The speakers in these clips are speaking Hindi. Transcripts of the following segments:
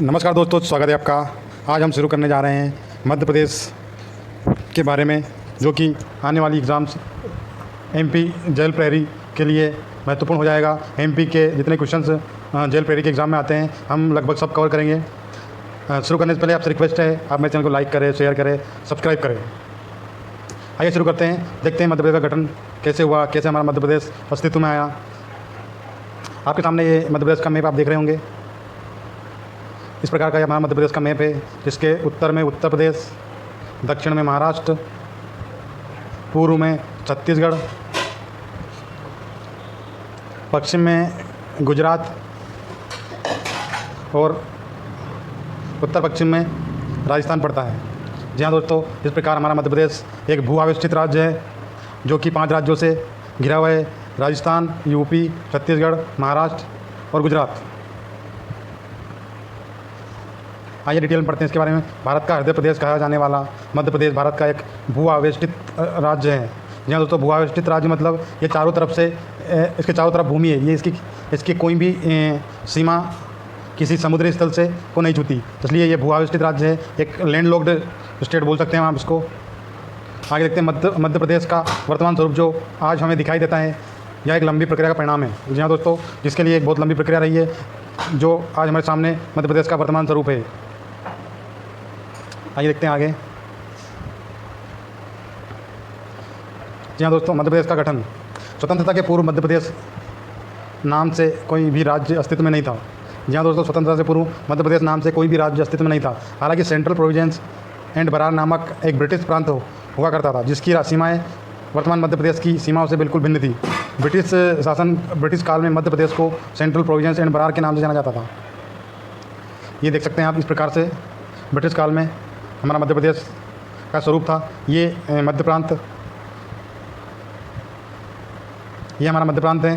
नमस्कार दोस्तों, स्वागत है आपका। आज हम शुरू करने जा रहे हैं मध्य प्रदेश के बारे में, जो कि आने वाली एग्ज़ाम्स एमपी जेल प्रहरी के लिए महत्वपूर्ण हो जाएगा। एमपी के जितने क्वेश्चंस जेल प्रहरी के एग्ज़ाम में आते हैं, हम लगभग सब कवर करेंगे। शुरू करने से पहले आपसे रिक्वेस्ट है, आप मेरे चैनल को लाइक करें, शेयर करें, सब्सक्राइब करें। आइए शुरू करते हैं, देखते हैं मध्य प्रदेश का गठन कैसे हुआ, कैसे हमारा मध्य प्रदेश अस्तित्व में आया। आपके सामने ये मध्य प्रदेश का मैप आप देख रहे होंगे। इस प्रकार का हमारा मध्य प्रदेश का मैप है, जिसके उत्तर में उत्तर प्रदेश, दक्षिण में महाराष्ट्र, पूर्व में छत्तीसगढ़, पश्चिम में गुजरात और उत्तर पश्चिम में राजस्थान पड़ता है। जी हाँ दोस्तों, इस प्रकार हमारा मध्य प्रदेश एक भू आविष्टित राज्य है, जो कि 5 राज्यों से घिरा हुआ है: राजस्थान, यूपी, छत्तीसगढ़, महाराष्ट्र और गुजरात। आइए डिटेल में पढ़ते हैं इसके बारे में। भारत का हृदय प्रदेश कहा जाने वाला मध्य प्रदेश भारत का एक भू आवेष्टित राज्य है। जी हाँ दोस्तों, भू आवेष्टित राज्य मतलब ये चारों तरफ से इसके चारों तरफ भूमि है। ये इसकी कोई भी सीमा किसी समुद्री स्थल से को नहीं छूती, इसलिए ये भू आवेष्टित राज्य है। एक लैंडलॉक्ड स्टेट बोल सकते हैं आप इसको। आगे देखते हैं मध्य प्रदेश का वर्तमान स्वरूप जो आज हमें दिखाई देता है। यह एक लंबी प्रक्रिया का परिणाम है। जी हाँ दोस्तों, जिसके लिए एक बहुत लंबी प्रक्रिया रही है, जो आज हमारे सामने मध्य प्रदेश का वर्तमान स्वरूप है। आइए देखते हैं आगे। जी हाँ दोस्तों, मध्य प्रदेश का गठन। स्वतंत्रता के पूर्व मध्य प्रदेश नाम से कोई भी राज्य अस्तित्व में नहीं था। जी हाँ दोस्तों, स्वतंत्रता से पूर्व मध्य प्रदेश नाम से कोई भी राज्य अस्तित्व में नहीं था। हालांकि सेंट्रल प्रोविंस एंड बरार नामक एक ब्रिटिश प्रांत हुआ करता था, जिसकी सीमाएँ वर्तमान मध्य प्रदेश की सीमाओं से बिल्कुल भिन्न थी। ब्रिटिश काल में मध्य प्रदेश को सेंट्रल प्रोविंस एंड बरार के नाम से जाना जाता था। ये देख सकते हैं आप, इस प्रकार से ब्रिटिश काल में हमारा मध्य प्रदेश का स्वरूप था। ये मध्य प्रांत, ये हमारा मध्य प्रांत है।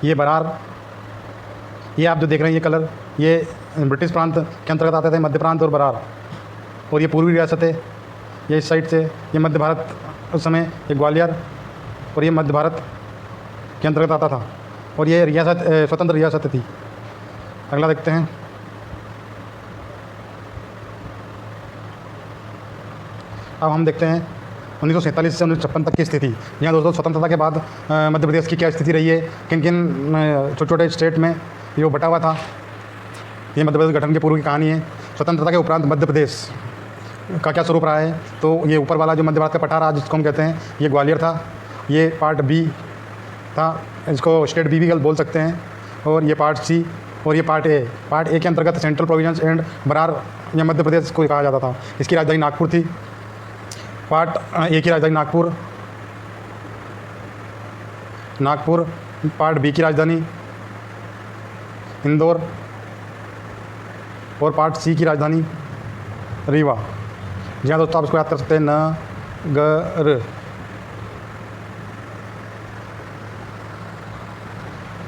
ये बरार, ये आप जो देख रहे हैं ये कलर, ये ब्रिटिश प्रांत के अंतर्गत आते थे, मध्य प्रांत और बरार। और ये पूर्वी रियासत है, ये इस साइड से। ये मध्य भारत उस समय, ये ग्वालियर और ये मध्य भारत के अंतर्गत आता था, और ये रियासत स्वतंत्र रियासत थी। अगला देखते हैं। अब हम देखते हैं 1947 से 1956 तक की स्थिति। यहाँ दोस्तों, स्वतंत्रता के बाद मध्य प्रदेश की क्या स्थिति रही है, किन किन छोटे छोटे स्टेट में ये बटा हुआ था। ये मध्य प्रदेश गठन के पूर्व की कहानी है। स्वतंत्रता के उपरांत मध्य प्रदेश का क्या स्वरूप रहा है, तो ये ऊपर वाला जो मध्य भारत का पठार आज जिसको हम कहते हैं, ये ग्वालियर था। ये पार्ट बी था, इसको स्टेट बी भी बोल सकते हैं। और ये पार्ट सी और ये पार्ट ए। पार्ट ए के अंतर्गत सेंट्रल प्रोविंस एंड बरार या मध्य प्रदेश को कहा जाता था। इसकी राजधानी नागपुर थी। पार्ट ए की राजधानी नागपुर, पार्ट बी की राजधानी इंदौर और पार्ट सी की राजधानी रीवा। जी हाँ दोस्तों, आप इसको याद कर सकते हैं, नगर।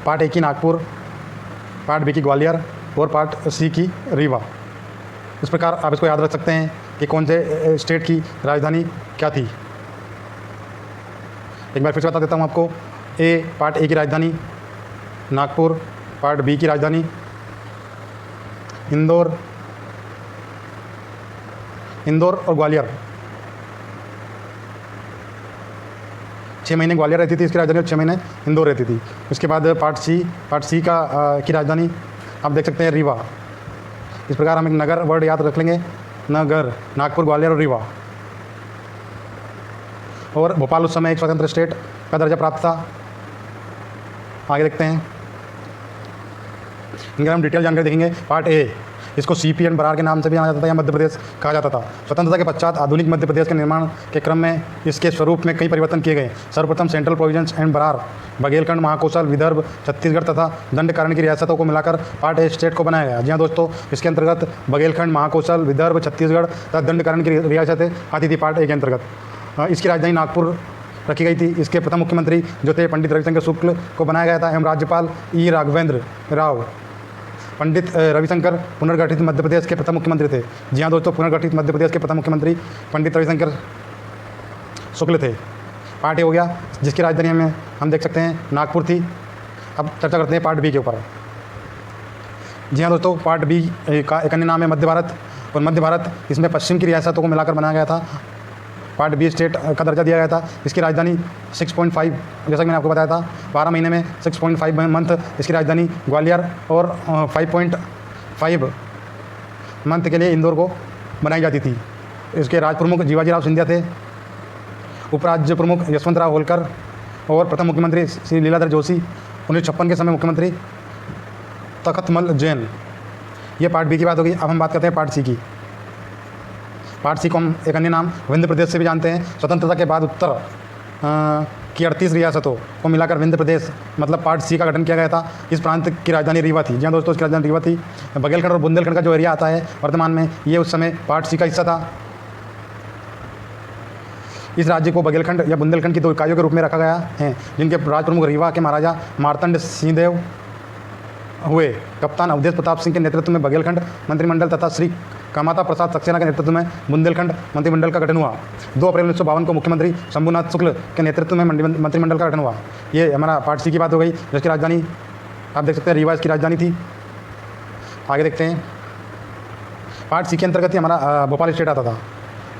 पार्ट ए की नागपुर, पार्ट बी की ग्वालियर और पार्ट सी की रीवा। इस प्रकार आप इसको याद रख सकते हैं कि कौन से स्टेट की राजधानी क्या थी। एक बार फिर से बता देता हूँ आपको। पार्ट ए की राजधानी नागपुर, पार्ट बी की राजधानी इंदौर और ग्वालियर। 6 महीने ग्वालियर रहती थी इसकी राजधानी, और 6 महीने इंदौर रहती थी। उसके बाद पार्ट सी की राजधानी आप देख सकते हैं रीवा। इस प्रकार हम एक नगर वर्ड याद रख लेंगे, नगर, नागपुर, ग्वालियर और रीवा। और भोपाल उस समय एक स्वतंत्र स्टेट का दर्जा प्राप्त था। आगे देखते हैं, इनका हम डिटेल जानकारी देखेंगे। पार्ट ए, इसको सीपी एंड बरार के नाम से भी जाना जाता था या मध्य प्रदेश कहा जाता था। स्वतंत्रता के पश्चात आधुनिक मध्य प्रदेश के निर्माण के क्रम में इसके स्वरूप में कई परिवर्तन किए गए। सर्वप्रथम Central Province and Berar, Baghelkhand, Mahakoshal, Vidarbha, Chhattisgarh तथा दंडकारण्य की रियासतों को मिलाकर पार्ट ए स्टेट को बनाया गया। जी हाँ दोस्तों, इसके अंतर्गत बघेलखंड, महाकौशल, विदर्भ, छत्तीसगढ़ तथा दंडकारण्य की रियासतें आती थी पार्ट ए के अंतर्गत। इसकी राजधानी नागपुर रखी गई थी। इसके प्रथम मुख्यमंत्री जो थे पंडित रविशंकर शुक्ल को बनाया गया था, एवं राज्यपाल ई राघवेंद्र राव। पंडित रविशंकर पुनर्गठित मध्य प्रदेश के प्रथम मुख्यमंत्री थे। जी हाँ दोस्तों, पुनर्गठित मध्य प्रदेश के प्रथम मुख्यमंत्री पंडित रविशंकर शुक्ल थे। पार्ट ए हो गया, जिसकी राजधानी हम देख सकते हैं नागपुर थी। अब चर्चा करते हैं पार्ट बी के ऊपर। जी हाँ दोस्तों, पार्ट बी का एक अन्य नाम है मध्य भारत। और मध्य भारत इसमें पश्चिम की रियासतों को मिलाकर बनाया गया था। पार्ट बी स्टेट का दर्जा दिया गया था। इसकी राजधानी 6.5, जैसा कि मैंने आपको बताया था, 12 महीने में 6.5 मंथ इसकी राजधानी ग्वालियर और 5.5 मंथ के लिए इंदौर को बनाई जाती थी। इसके राज प्रमुख जीवाजीराव सिंधिया थे, उपराज्य प्रमुख यशवंतराव होलकर और प्रथम मुख्यमंत्री श्री लीलाधर जोशी, 1956 के समय मुख्यमंत्री तखतमल जैन। ये पार्ट बी की बात होगी। अब हम बात करते हैं पार्ट सी की। पार्ट सी को हम एक अन्य नाम विंध्य प्रदेश से भी जानते हैं। स्वतंत्रता के बाद उत्तर की 38 रियासतों को मिलाकर विंध्य प्रदेश मतलब पार्ट सी का गठन किया गया था। इस प्रांत की राजधानी रीवा थी। जी हाँ दोस्तों, इसकी राजधानी रीवा थी। बघेलखंड और बुंदेलखंड का जो एरिया आता है वर्तमान में, ये उस समय पार्ट सी का हिस्सा था। इस राज्य को बघेलखंड या बुंदेलखंड की 2 इकाइयों के रूप में रखा गया है, जिनके राज प्रमुख रीवा के महाराजा मार्तंड सिंहदेव हुए। कप्तान अवधेश प्रताप सिंह के नेतृत्व में बघेलखंड मंत्रिमंडल तथा श्री कामाता प्रसाद सक्सेना के नेतृत्व में बुंदेलखंड मंत्रिमंडल का गठन हुआ। 2 अप्रैल 1952 को मुख्यमंत्री शंभुनाथ शुक्ल के नेतृत्व में मंत्रिमंडल का गठन हुआ। ये हमारा पार्ट सी की बात हो गई, जिसकी राजधानी आप देख सकते हैं रीवा इसकी राजधानी थी। आगे देखते हैं। पार्ट सी के अंतर्गत ही हमारा भोपाल स्टेट आता था।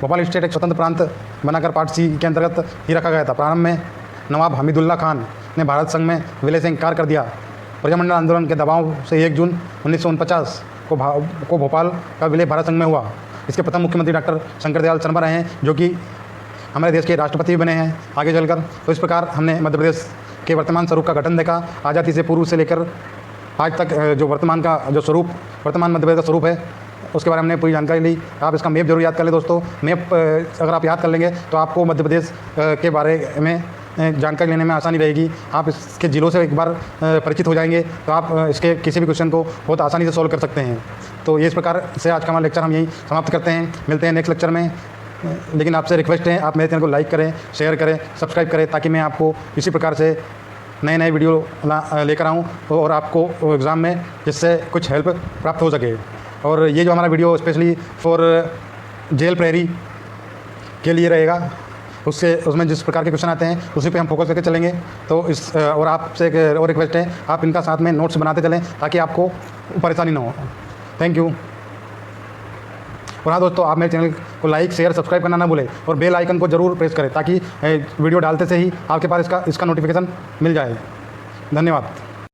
भोपाल स्टेट एक स्वतंत्र प्रांत बनाकर पार्ट सी के अंतर्गत ही रखा गया था। प्रारंभ में नवाब हमीदुल्ला खान ने भारत संघ में विलय से इनकार कर दिया। प्रजामंडल आंदोलन के दबाव से 1 जून 1949 को भोपाल का विलय भारत संघ में हुआ। इसके प्रथम मुख्यमंत्री डॉक्टर शंकर दयाल शर्मा रहे हैं, जो कि हमारे देश के राष्ट्रपति भी बने हैं आगे चलकर। तो इस प्रकार हमने मध्य प्रदेश के वर्तमान स्वरूप का गठन देखा। आज़ादी से पूर्व से लेकर आज तक जो वर्तमान का जो स्वरूप, वर्तमान मध्य प्रदेश का स्वरूप है, उसके बारे में हमने पूरी जानकारी ली। आप इसका मैप जरूर याद कर लें दोस्तों। मैप अगर आप याद कर लेंगे तो आपको मध्य प्रदेश के बारे में जानकारी लेने में आसानी रहेगी। आप इसके ज़िलों से एक बार परिचित हो जाएंगे तो आप इसके किसी भी क्वेश्चन को बहुत आसानी से सॉल्व कर सकते हैं। तो ये इस प्रकार से आज का हमारा लेक्चर हम यहीं समाप्त करते हैं। मिलते हैं नेक्स्ट लेक्चर में। लेकिन आपसे रिक्वेस्ट है, आप मेरे चैनल को लाइक करें, शेयर करें, सब्सक्राइब करें, ताकि मैं आपको इसी प्रकार से नए वीडियो लेकर आऊँ और आपको एग्ज़ाम में जिससे कुछ हेल्प प्राप्त हो सके। और ये जो हमारा वीडियो स्पेशली फॉर जेल प्रहरी के लिए रहेगा, उसमें जिस प्रकार के क्वेश्चन आते हैं उसी पे हम फोकस करके चलेंगे। तो और आपसे एक और रिक्वेस्ट है, आप इनका साथ में नोट्स बनाते चलें ताकि आपको परेशानी ना हो। Thank you. और हाँ दोस्तों, आप मेरे चैनल को लाइक, शेयर, सब्सक्राइब करना ना भूलें और बेल आइकन को ज़रूर प्रेस करें ताकि वीडियो डालते से ही आपके पास इसका नोटिफिकेशन मिल जाए। धन्यवाद।